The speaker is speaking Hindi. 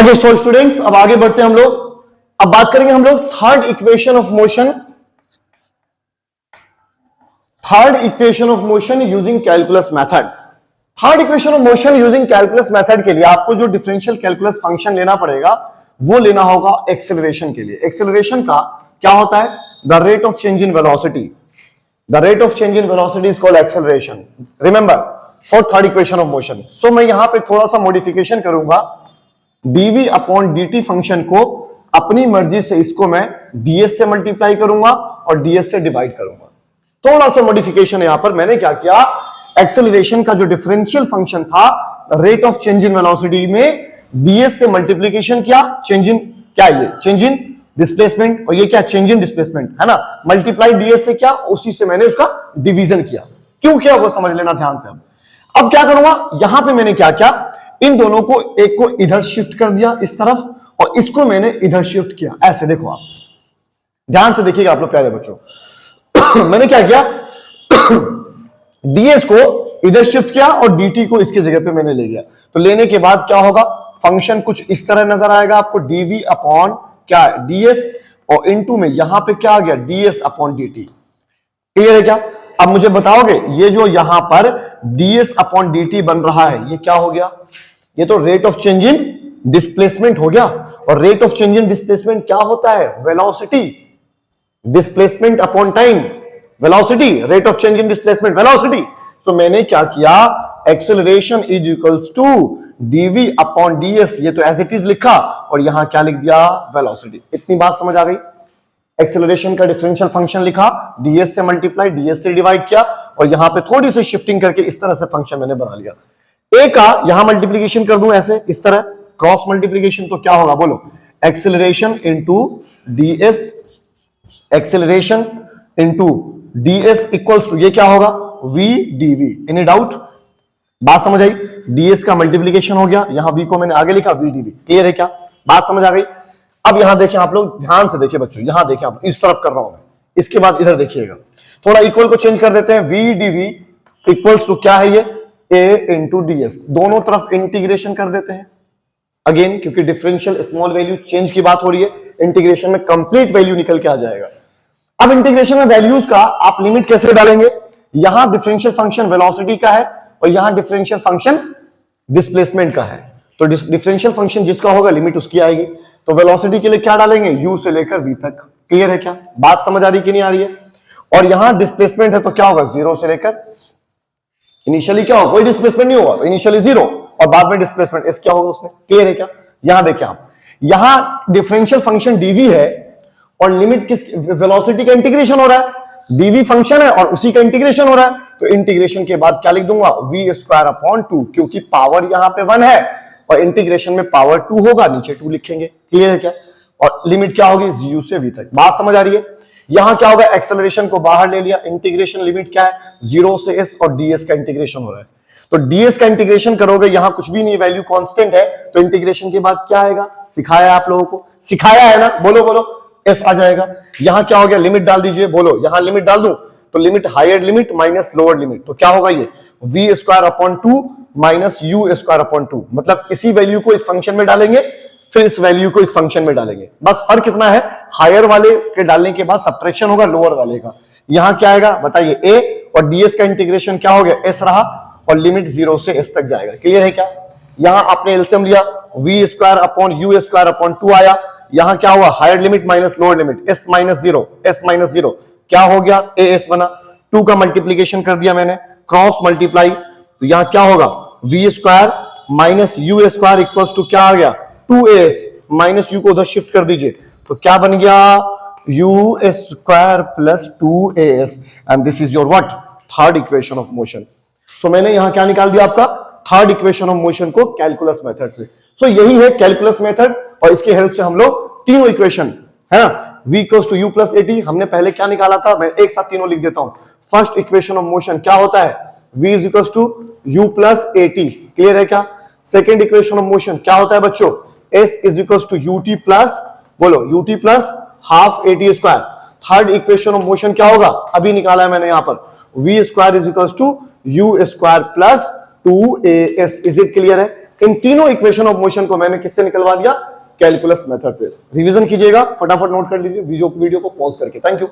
ओके सो स्टूडेंट्स, अब आगे बढ़ते हैं हम लोग। अब बात करेंगे हम लोग third equation of motion. Third equation of motion using calculus method. Third equation of motion using calculus method के लिए आपको जो डिफरेंशियल कैलकुलस फंक्शन लेना पड़ेगा वो लेना होगा एक्सेलरेशन के लिए। एक्सेलरेशन का क्या होता है? The rate of change in velocity. The rate of change in velocity is called acceleration. Remember for third equation of motion. So मैं यहां पे थोड़ा सा मॉडिफिकेशन करूंगा। dv अपॉन dt फंक्शन को अपनी मर्जी से इसको मैं ds से मल्टीप्लाई करूंगा और ds से डिवाइड करूंगा। थोड़ा सा मॉडिफिकेशन है यहां पर। मैंने क्या किया, एक्सेलरेशन का जो डिफरेंशियल फंक्शन था rate of change in velocity में ds से मल्टीप्लीकेशन किया। चेंज इन क्या है? ये चेंज इन डिस्प्लेसमेंट, और ये क्या? चेंज इन डिस्प्लेसमेंट है ना। मल्टीप्लाई ds से क्या, उसी से मैंने उसका डिवीजन किया। क्यों किया वो समझ लेना ध्यान से। अब क्या करूंगा, यहां पे मैंने क्या किया, इन दोनों को, एक को इधर शिफ्ट कर दिया इस तरफ, और इसको मैंने इधर शिफ्ट किया। ऐसे देखो, आप ध्यान से देखिएगा आप लोग प्यारे बच्चों। मैंने क्या किया, ds को इधर शिफ्ट किया और dt को इसकी जगह पे मैंने ले गया। तो लेने के बाद क्या होगा, फंक्शन कुछ इस तरह नजर आएगा आपको, dv अपॉन क्या है, ds, और इनटू में यहां पे क्या आ गया, ds अपॉन dt। क्लियर है क्या? अब मुझे बताओगे, ये जो यहां पर ds अपॉन dt बन रहा है, ये क्या हो गया? ये तो rate of change in displacement हो गया। और rate of change in displacement क्या होता है? Velocity. Displacement upon time, velocity. Rate of change in displacement, velocity. So मैंने क्या किया, acceleration is equals to dv upon ds, ये तो एज इट इज लिखा, और यहां क्या लिख दिया, वेलोसिटी। इतनी बात समझ आ गई? एक्सेलरेशन का डिफरेंशियल फंक्शन लिखा, ds से मल्टीप्लाई, ds से डिवाइड किया, और यहां पे थोड़ी सी शिफ्टिंग करके इस तरह से फंक्शन मैंने बना लिया। a का यहां मल्टीप्लीकेशन कर दूं ऐसे, इस तरह क्रॉस मल्टीप्लीकेशन, तो क्या होगा बोलो, acceleration into ds, acceleration into ds equals to, ये क्या होगा, v dv। Any doubt? बात समझ आई? ds का मल्टीप्लीकेशन हो गया, यहां v को मैंने आगे लिखा, v dv। क्लियर है क्या? बात समझ आ गई? अब यहां देखिए आप लोग, ध्यान से देखिए बच्चों, यहां देखिए आप, इस तरफ कर रहा हूं मैं, इसके बाद इधर देखिएगा, थोड़ा इक्वल को चेंज कर देते हैं। v dv इक्वल्स टू क्या है, ये a इंटू ds। दोनों तरफ इंटीग्रेशन कर देते हैं अगेन, क्योंकि डिफरेंशियल स्मॉल वैल्यू चेंज की बात हो रही है, इंटीग्रेशन में कंप्लीट वैल्यू निकल के आ जाएगा। अब इंटीग्रेशन में वैल्यूज का आप लिमिट कैसे डालेंगे? यहां डिफरेंशियल फंक्शन वेलोसिटी का है और यहां डिफरेंशियल फंक्शन डिस्प्लेसमेंट का है। तो डिफरेंशियल फंक्शन जिसका होगा लिमिट उसकी आएगी। तो वेलोसिटी के लिए क्या डालेंगे, u से लेकर v तक। क्लियर है क्या? बात समझ आ रही कि नहीं आ रही है? और यहां डिस्प्लेसमेंट है तो क्या होगा, 0 से लेकर, इनिशियली क्या होगा, कोई डिस्प्लेसमेंट नहीं होगा, इनिशियली 0 और बाद में डिस्प्लेसमेंट, इस क्या होगा उसमें। क्लियर है क्या? यहां देखिए आप, यहां डिफरेंशियल फंक्शन dv है और लिमिट किस, वेलोसिटी का इंटीग्रेशन हो रहा है। dv फंक्शन है और उसी का इंटीग्रेशन हो रहा है, तो इंटीग्रेशन के बाद क्या लिख दूंगा, v स्क्वायर अपॉन 2, क्योंकि पावर यहां पे 1 है और इंटीग्रेशन में पावर 2 होगा, नीचे 2 लिखेंगे। क्लियर है क्या? और लिमिट क्या होगी, u से v तक। बात समझ आ रही है? यहां क्या होगा, एक्सेलरेशन को बाहर ले लिया, इंटीग्रेशन लिमिट क्या है, 0 से s, और ds का इंटीग्रेशन हो रहा है। तो ds का इंटीग्रेशन करोगे, यहां कुछ भी नहीं, वैल्यू कांस्टेंट है, तो इंटीग्रेशन के बाद क्या आएगा, सिखाया आप लोगों को, सिखाया है ना, बोलो बोलो, s आ जाएगा। यहां क्या हो गया, लिमिट डाल दीजिए, बोलो, यहां लिमिट डाल दूं, तो limit higher limit minus lower limit, तो क्या होगा, ये v square upon 2 minus u square upon 2। मतलब इसी वैल्यू को इस फंक्शन में डालेंगे, फिर इस वैल्यू को इस फंक्शन में डालेंगे। बस फर्क कितना है, हायर वाले के डालने के बाद सब्ट्रैक्शन होगा लोअर वाले का। यहां क्या आएगा बताइए, a, और ds का इंटीग्रेशन क्या हो गया, s रहा, और लिमिट 0 से s तक जाएगा। क्लियर है क्या? यहां आपने एलसीएम लिया, v square upon u square upon 2 आया, यहां क्या हुआ, higher limit minus lower limit, s minus 0, s minus 0, क्या हो गया, as बना। 2 का मल्टीप्लीकेशन कर दिया मैंने, क्रॉस मल्टीप्लाई, तो यहां क्या होगा, v square minus u square equals to क्या आ गया, 2as, माइनस u को उधर शिफ्ट कर दीजिए, तो क्या बन गया, u square plus 2as, and this is your what, third equation of motion. So मैंने यहां क्या निकाल दिया, आपका थर्ड इक्वेशन ऑफ मोशन को कैलकुलस मेथड से। सो यही है कैलकुलस मेथड, और इसके हेल्प से हम लोग तीनों इक्वेशन है ना, v equals to u plus at, हमने पहले क्या निकाला था, मैं एक साथ तीनों लिख देता हूं। फर्स्ट इक्वेशन ऑफ मोशन क्या होता है, v is equals to u plus at। Clear है क्या? सेकेंड इक्वेशन ऑफ मोशन क्या होता है बच्चों, s is equals to ut plus, बोलो, ut plus half at square. Third equation of motion क्या होगा, अभी निकाला है मैंने यहां पर, v square is equals to u square plus 2as। Is it clear है? इन तीनों इक्वेशन ऑफ मोशन को मैंने किससे निकलवा दिया? कैलकुलस मेथड से। रिवीजन कीजिएगा, फटाफट नोट कर लीजिए वीडियो को पॉज करके। Thank you.